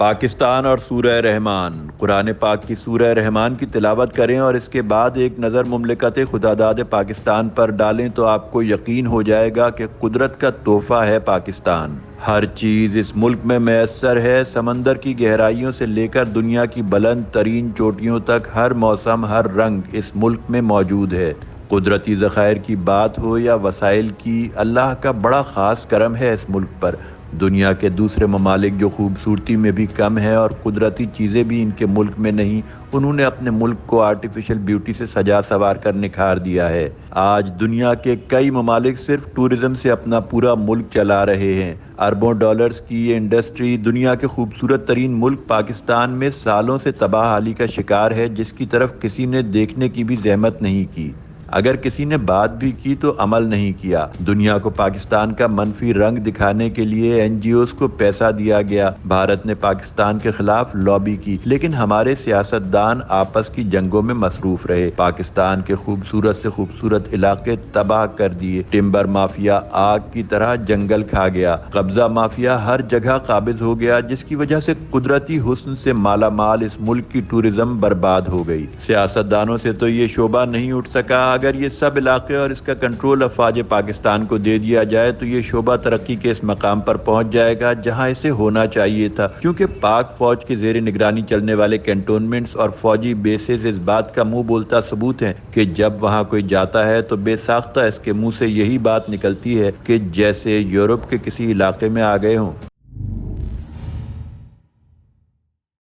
پاکستان اور سورہ رحمان۔ قرآن پاک کی سورہ رحمان کی تلاوت کریں اور اس کے بعد ایک نظر مملکت خداداد پاکستان پر ڈالیں تو آپ کو یقین ہو جائے گا کہ قدرت کا تحفہ ہے پاکستان۔ ہر چیز اس ملک میں میسر ہے، سمندر کی گہرائیوں سے لے کر دنیا کی بلند ترین چوٹیوں تک ہر موسم، ہر رنگ اس ملک میں موجود ہے۔ قدرتی ذخائر کی بات ہو یا وسائل کی، اللہ کا بڑا خاص کرم ہے اس ملک پر۔ دنیا کے دوسرے ممالک جو خوبصورتی میں بھی کم ہیں اور قدرتی چیزیں بھی ان کے ملک میں نہیں، انہوں نے اپنے ملک کو آرٹیفیشل بیوٹی سے سجا سنوار کر نکھار دیا ہے۔ آج دنیا کے کئی ممالک صرف ٹورزم سے اپنا پورا ملک چلا رہے ہیں۔ اربوں ڈالرز کی یہ انڈسٹری دنیا کے خوبصورت ترین ملک پاکستان میں سالوں سے تباہ حالی کا شکار ہے، جس کی طرف کسی نے دیکھنے کی بھی زحمت نہیں کی۔ اگر کسی نے بات بھی کی تو عمل نہیں کیا۔ دنیا کو پاکستان کا منفی رنگ دکھانے کے لیے این جی اوز کو پیسہ دیا گیا۔ بھارت نے پاکستان کے خلاف لابی کی، لیکن ہمارے سیاستدان آپس کی جنگوں میں مصروف رہے۔ پاکستان کے خوبصورت سے خوبصورت علاقے تباہ کر دیے۔ ٹمبر مافیا آگ کی طرح جنگل کھا گیا۔ قبضہ مافیا ہر جگہ قابض ہو گیا، جس کی وجہ سے قدرتی حسن سے مالا مال اس ملک کی ٹورزم برباد ہو گئی۔ سیاستدانوں سے تو یہ شعبہ نہیں اٹھ سکا۔ اگر یہ سب علاقے اور اس کا کنٹرول افواج پاکستان کو دے دیا جائے تو یہ شعبہ ترقی کے اس مقام پر پہنچ جائے گا جہاں اسے ہونا چاہیے تھا، کیونکہ پاک فوج کے زیر نگرانی چلنے والے کینٹونمنٹس اور فوجی بیسز اس بات کا منہ بولتا ثبوت ہیں کہ جب وہاں کوئی جاتا ہے تو بے ساختہ اس کے منہ سے یہی بات نکلتی ہے کہ جیسے یورپ کے کسی علاقے میں آ گئے ہوں۔